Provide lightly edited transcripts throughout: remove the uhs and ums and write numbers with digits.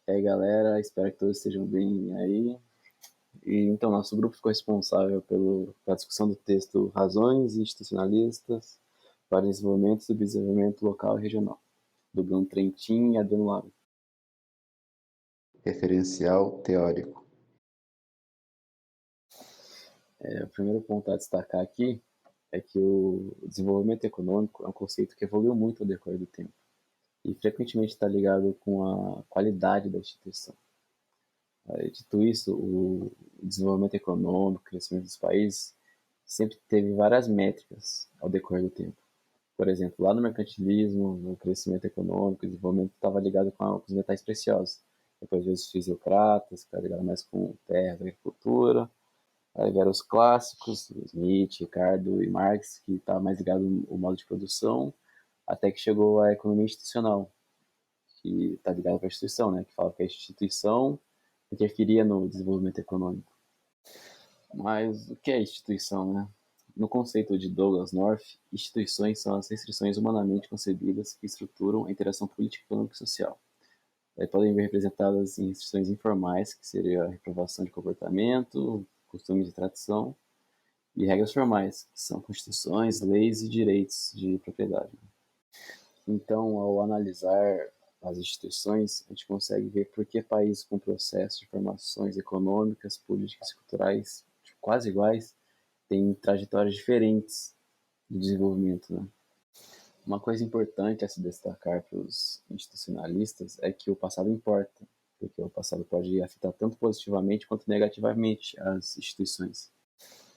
E aí, galera, espero que todos estejam bem aí. Então, nosso grupo ficou responsável pela discussão do texto Razões Institucionalistas para o Desenvolvimento Local e Regional, do Bruno Trentin e Adriano Lago. Referencial teórico. O primeiro ponto a destacar aqui é que o desenvolvimento econômico é um conceito que evoluiu muito ao decorrer do tempo e frequentemente está ligado com a qualidade da instituição. Dito isso, o desenvolvimento econômico, o crescimento dos países, sempre teve várias métricas ao decorrer do tempo. Por exemplo, lá no mercantilismo, no crescimento econômico, o desenvolvimento estava ligado com os metais preciosos. Depois veio os fisiocratas, que estava ligado mais com terras, agricultura. Aí vieram os clássicos, Smith, Ricardo e Marx, que estava mais ligado ao modo de produção, até que chegou a economia institucional, que está ligada com a instituição, né? Que fala que a instituição interferia no desenvolvimento econômico. Mas o que é instituição, né? No conceito de Douglas North, instituições são as restrições humanamente concebidas que estruturam a interação política, econômica e social. Podem ver representadas em restrições informais, que seria a reprovação de comportamento, costumes e tradição, e regras formais, que são constituições, leis e direitos de propriedade. Então, ao analisar as instituições, a gente consegue ver por que países com processos de formações econômicas, políticas e culturais quase iguais têm trajetórias diferentes de desenvolvimento, né? Uma coisa importante a se destacar para os institucionalistas é que o passado importa, porque o passado pode afetar tanto positivamente quanto negativamente as instituições.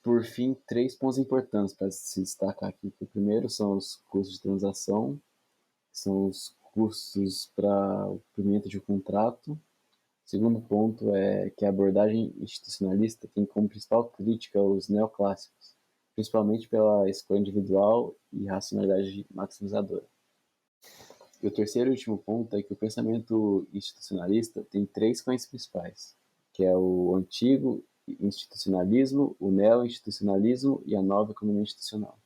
Por fim, 3 pontos importantes para se destacar aqui. O primeiro são os custos de transação, são os custos para o cumprimento de um contrato. O segundo ponto é que a abordagem institucionalista tem como principal crítica os neoclássicos, principalmente pela escolha individual e racionalidade maximizadora. E o terceiro e último ponto é que o pensamento institucionalista tem 3 correntes principais, que é o antigo institucionalismo, o neo-institucionalismo e a nova economia institucional.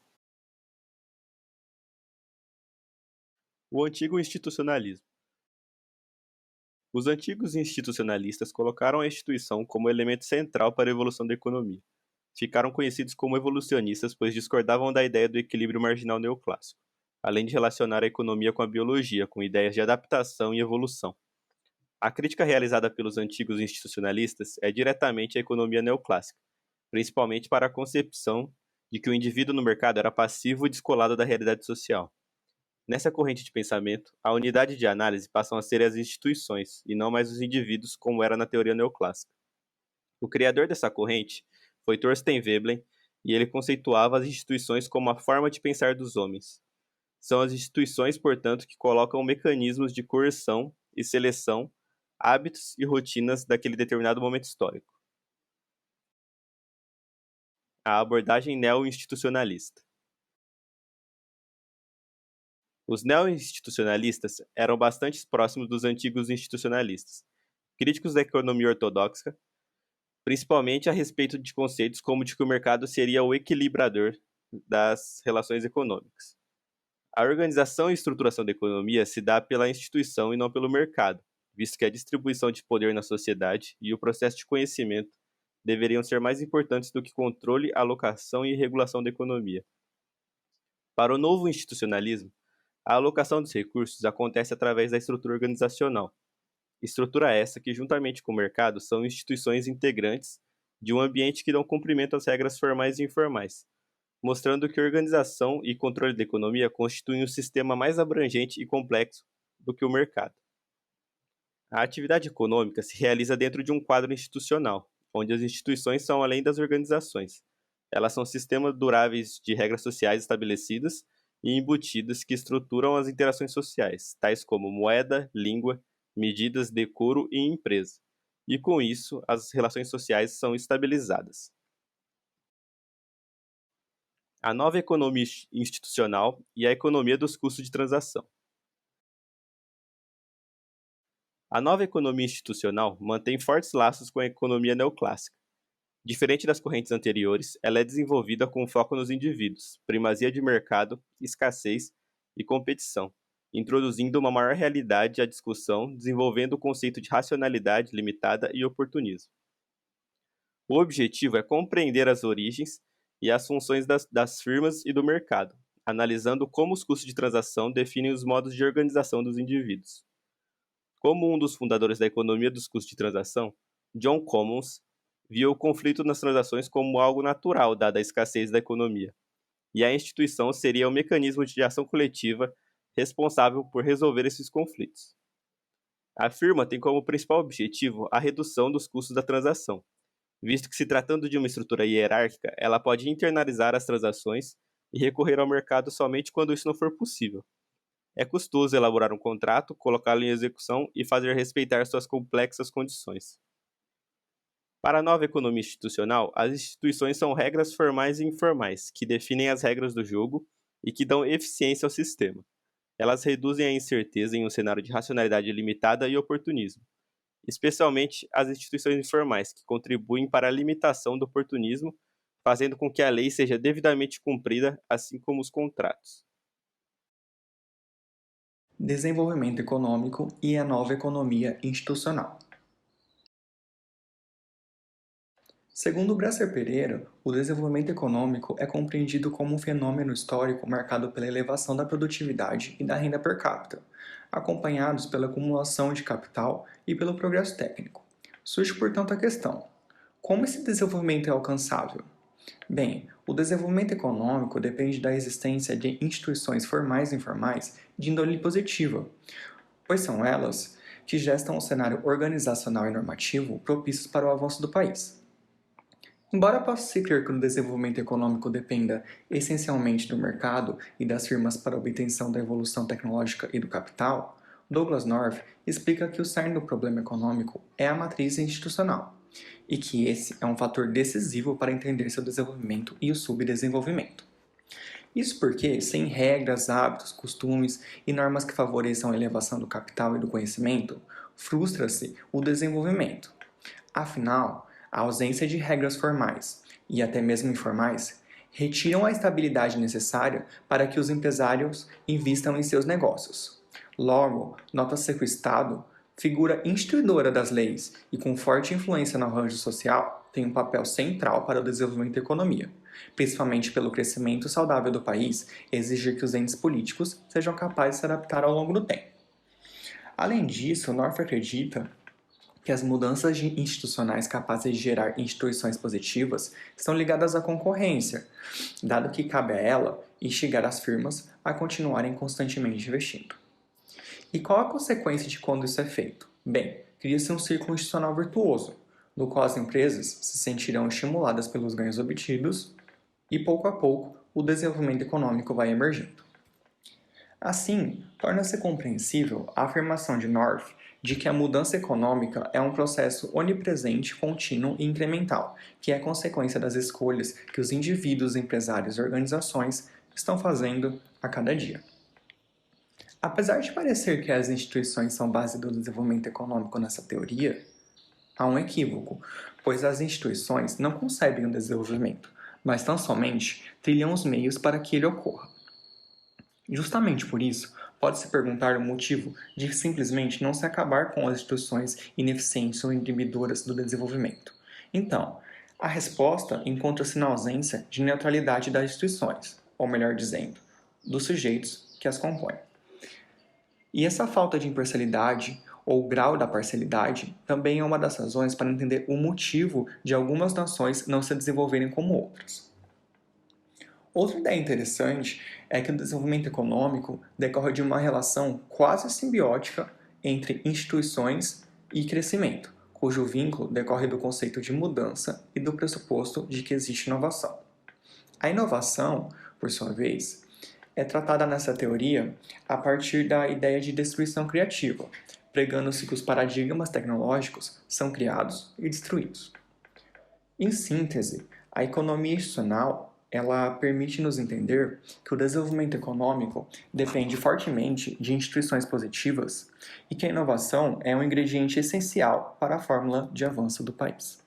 O antigo institucionalismo. Os antigos institucionalistas colocaram a instituição como elemento central para a evolução da economia. Ficaram conhecidos como evolucionistas, pois discordavam da ideia do equilíbrio marginal neoclássico, além de relacionar a economia com a biologia, com ideias de adaptação e evolução. A crítica realizada pelos antigos institucionalistas é diretamente à economia neoclássica, principalmente para a concepção de que o indivíduo no mercado era passivo e descolado da realidade social. Nessa corrente de pensamento, a unidade de análise passam a ser as instituições, e não mais os indivíduos, como era na teoria neoclássica. O criador dessa corrente foi Thorstein Veblen, e ele conceituava as instituições como a forma de pensar dos homens. São as instituições, portanto, que colocam mecanismos de coerção e seleção, hábitos e rotinas daquele determinado momento histórico. A abordagem neo-institucionalista. Os neo-institucionalistas eram bastante próximos dos antigos institucionalistas, críticos da economia ortodoxa, principalmente a respeito de conceitos como de que o mercado seria o equilibrador das relações econômicas. A organização e estruturação da economia se dá pela instituição e não pelo mercado, visto que a distribuição de poder na sociedade e o processo de conhecimento deveriam ser mais importantes do que controle, alocação e regulação da economia. Para o novo institucionalismo, a alocação dos recursos acontece através da estrutura organizacional. Estrutura essa que, juntamente com o mercado, são instituições integrantes de um ambiente que dão cumprimento às regras formais e informais, mostrando que organização e controle da economia constituem um sistema mais abrangente e complexo do que o mercado. A atividade econômica se realiza dentro de um quadro institucional, onde as instituições são além das organizações. Elas são sistemas duráveis de regras sociais estabelecidas e embutidas que estruturam as interações sociais, tais como moeda, língua, medidas, decoro e empresa. E com isso, as relações sociais são estabilizadas. A nova economia institucional e a economia dos custos de transação. A nova economia institucional mantém fortes laços com a economia neoclássica. Diferente das correntes anteriores, ela é desenvolvida com foco nos indivíduos, primazia de mercado, escassez e competição, introduzindo uma maior realidade à discussão, desenvolvendo o conceito de racionalidade limitada e oportunismo. O objetivo é compreender as origens e as funções das firmas e do mercado, analisando como os custos de transação definem os modos de organização dos indivíduos. Como um dos fundadores da economia dos custos de transação, John Commons viu o conflito nas transações como algo natural, dada a escassez da economia, e a instituição seria o mecanismo de ação coletiva responsável por resolver esses conflitos. A firma tem como principal objetivo a redução dos custos da transação, visto que, se tratando de uma estrutura hierárquica, ela pode internalizar as transações e recorrer ao mercado somente quando isso não for possível. É custoso elaborar um contrato, colocá-lo em execução e fazer respeitar suas complexas condições. Para a nova economia institucional, as instituições são regras formais e informais, que definem as regras do jogo e que dão eficiência ao sistema. Elas reduzem a incerteza em um cenário de racionalidade limitada e oportunismo, especialmente as instituições informais, que contribuem para a limitação do oportunismo, fazendo com que a lei seja devidamente cumprida, assim como os contratos. Desenvolvimento econômico e a nova economia institucional. Segundo Bresser Pereira, o desenvolvimento econômico é compreendido como um fenômeno histórico marcado pela elevação da produtividade e da renda per capita, acompanhados pela acumulação de capital e pelo progresso técnico. Surge, portanto, a questão: como esse desenvolvimento é alcançável? Bem, o desenvolvimento econômico depende da existência de instituições formais e informais de índole positiva, pois são elas que gestam um cenário organizacional e normativo propícios para o avanço do país. Embora possa-se crer que o desenvolvimento econômico dependa essencialmente do mercado e das firmas para a obtenção da evolução tecnológica e do capital, Douglas North explica que o cerne do problema econômico é a matriz institucional, e que esse é um fator decisivo para entender seu desenvolvimento e o subdesenvolvimento. Isso porque, sem regras, hábitos, costumes e normas que favoreçam a elevação do capital e do conhecimento, frustra-se o desenvolvimento. Afinal, a ausência de regras formais, e até mesmo informais, retiram a estabilidade necessária para que os empresários invistam em seus negócios. Logo, nota-se que o Estado, figura instituidora das leis e com forte influência no arranjo social, tem um papel central para o desenvolvimento da economia, principalmente pelo crescimento saudável do país e exigir que os entes políticos sejam capazes de se adaptar ao longo do tempo. Além disso, North acredita que as mudanças institucionais capazes de gerar instituições positivas estão ligadas à concorrência, dado que cabe a ela instigar as firmas a continuarem constantemente investindo. E qual a consequência de quando isso é feito? Bem, cria-se um círculo institucional virtuoso, no qual as empresas se sentirão estimuladas pelos ganhos obtidos e, pouco a pouco, o desenvolvimento econômico vai emergindo. Assim, torna-se compreensível a afirmação de North de que a mudança econômica é um processo onipresente, contínuo e incremental, que é consequência das escolhas que os indivíduos, empresários e organizações estão fazendo a cada dia. Apesar de parecer que as instituições são base do desenvolvimento econômico nessa teoria, há um equívoco, pois as instituições não concebem o desenvolvimento, mas tão somente trilham os meios para que ele ocorra. Justamente por isso, pode-se perguntar o motivo de simplesmente não se acabar com as instituições ineficientes ou inibidoras do desenvolvimento. Então, a resposta encontra-se na ausência de neutralidade das instituições, ou melhor dizendo, dos sujeitos que as compõem. E essa falta de imparcialidade, ou grau da parcialidade, também é uma das razões para entender o motivo de algumas nações não se desenvolverem como outras. Outra ideia interessante é que o desenvolvimento econômico decorre de uma relação quase simbiótica entre instituições e crescimento, cujo vínculo decorre do conceito de mudança e do pressuposto de que existe inovação. A inovação, por sua vez, é tratada nessa teoria a partir da ideia de destruição criativa, pregando-se que os paradigmas tecnológicos são criados e destruídos. Em síntese, a economia institucional ela permite nos entender que o desenvolvimento econômico depende fortemente de instituições positivas e que a inovação é um ingrediente essencial para a fórmula de avanço do país.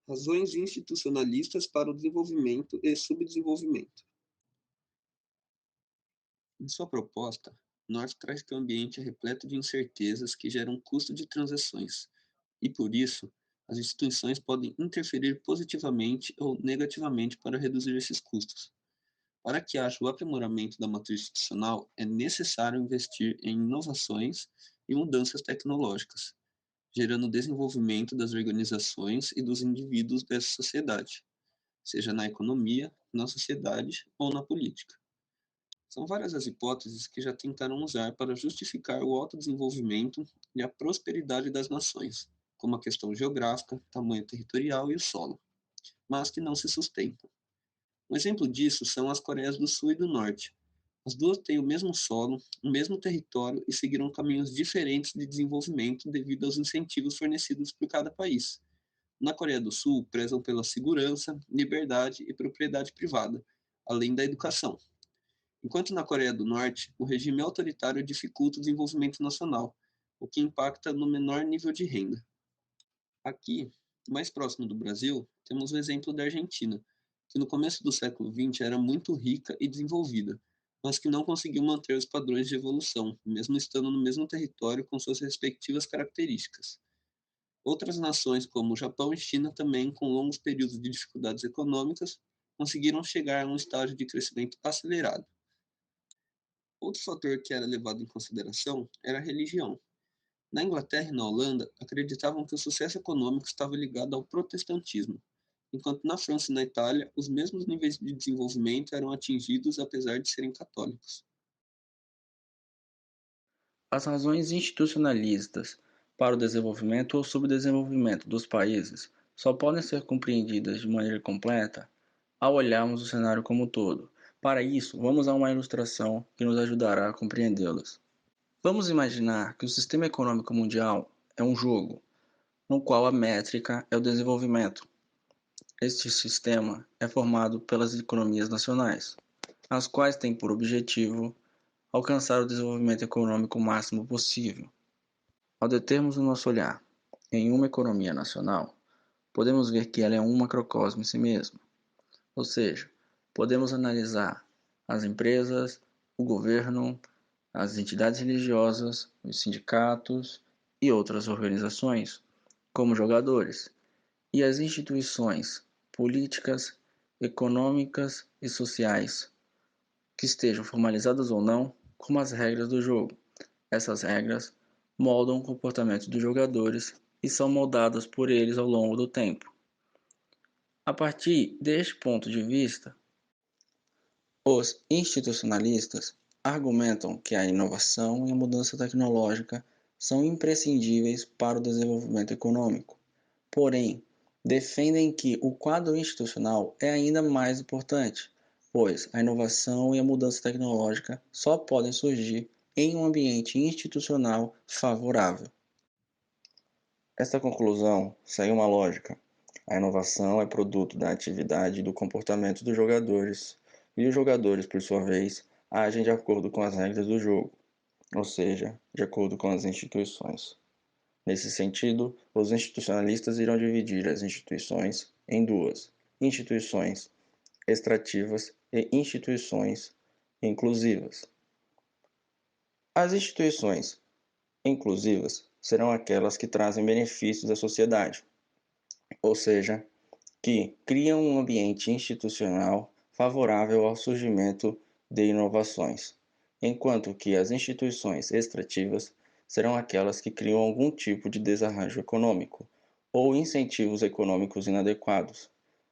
Razões institucionalistas para o desenvolvimento e subdesenvolvimento. Em sua proposta, North traz que o ambiente é repleto de incertezas que geram custo de transações, e por isso, as instituições podem interferir positivamente ou negativamente para reduzir esses custos. Para que haja o aprimoramento da matriz institucional, é necessário investir em inovações e mudanças tecnológicas, gerando o desenvolvimento das organizações e dos indivíduos dessa sociedade, seja na economia, na sociedade ou na política. São várias as hipóteses que já tentaram usar para justificar o autodesenvolvimento e a prosperidade das nações, como a questão geográfica, tamanho territorial e o solo, mas que não se sustentam. Um exemplo disso são as Coreias do Sul e do Norte. As duas têm o mesmo solo, o mesmo território e seguiram caminhos diferentes de desenvolvimento devido aos incentivos fornecidos por cada país. Na Coreia do Sul, prezam pela segurança, liberdade e propriedade privada, além da educação. Enquanto na Coreia do Norte, o regime autoritário dificulta o desenvolvimento nacional, o que impacta no menor nível de renda. Aqui, mais próximo do Brasil, temos o exemplo da Argentina, que no começo do século XX era muito rica e desenvolvida, mas que não conseguiu manter os padrões de evolução, mesmo estando no mesmo território com suas respectivas características. Outras nações, como o Japão e China, também, com longos períodos de dificuldades econômicas, conseguiram chegar a um estágio de crescimento acelerado. Outro fator que era levado em consideração era a religião. Na Inglaterra e na Holanda, acreditavam que o sucesso econômico estava ligado ao protestantismo, enquanto na França e na Itália, os mesmos níveis de desenvolvimento eram atingidos apesar de serem católicos. As razões institucionalistas para o desenvolvimento ou subdesenvolvimento dos países só podem ser compreendidas de maneira completa ao olharmos o cenário como um todo. Para isso, vamos a uma ilustração que nos ajudará a compreendê-las. Vamos imaginar que o sistema econômico mundial é um jogo, no qual a métrica é o desenvolvimento. Este sistema é formado pelas economias nacionais, as quais têm por objetivo alcançar o desenvolvimento econômico máximo possível. Ao determos o nosso olhar em uma economia nacional, podemos ver que ela é um macrocosmo em si mesma, ou seja, podemos analisar as empresas, o governo, as entidades religiosas, os sindicatos e outras organizações como jogadores, e as instituições políticas, econômicas e sociais, que estejam formalizadas ou não, como as regras do jogo. Essas regras moldam o comportamento dos jogadores e são moldadas por eles ao longo do tempo. A partir deste ponto de vista, os institucionalistas argumentam que a inovação e a mudança tecnológica são imprescindíveis para o desenvolvimento econômico. Porém, defendem que o quadro institucional é ainda mais importante, pois a inovação e a mudança tecnológica só podem surgir em um ambiente institucional favorável. Esta conclusão segue uma lógica. A inovação é produto da atividade e do comportamento dos jogadores, e os jogadores, por sua vez, agem de acordo com as regras do jogo, ou seja, de acordo com as instituições. Nesse sentido, os institucionalistas irão dividir as instituições em duas: instituições extrativas e instituições inclusivas. As instituições inclusivas serão aquelas que trazem benefícios à sociedade, ou seja, que criam um ambiente institucional favorável ao surgimento de inovações, enquanto que as instituições extrativas serão aquelas que criam algum tipo de desarranjo econômico ou incentivos econômicos inadequados,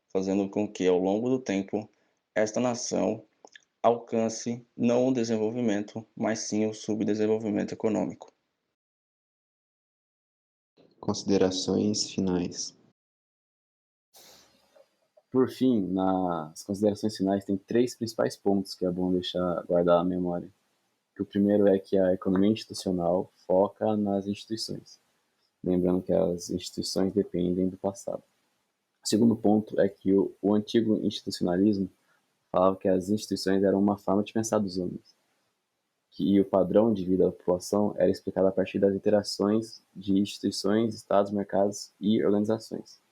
fazendo com que, ao longo do tempo, esta nação alcance não o desenvolvimento, mas sim o subdesenvolvimento econômico. Considerações finais. Por fim, nas considerações finais, tem 3 principais pontos que é bom deixar guardar na memória. O primeiro é que a economia institucional foca nas instituições, lembrando que as instituições dependem do passado. O segundo ponto é que o antigo institucionalismo falava que as instituições eram uma forma de pensar dos homens, e o padrão de vida da população era explicado a partir das interações de instituições, estados, mercados e organizações.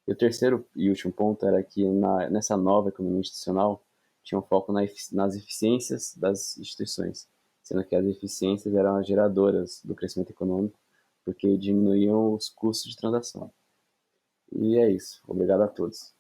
E o terceiro e último ponto era que nessa nova economia institucional, tinham foco nas eficiências das instituições, sendo que as eficiências eram as geradoras do crescimento econômico, porque diminuíam os custos de transação. E é isso. Obrigado a todos.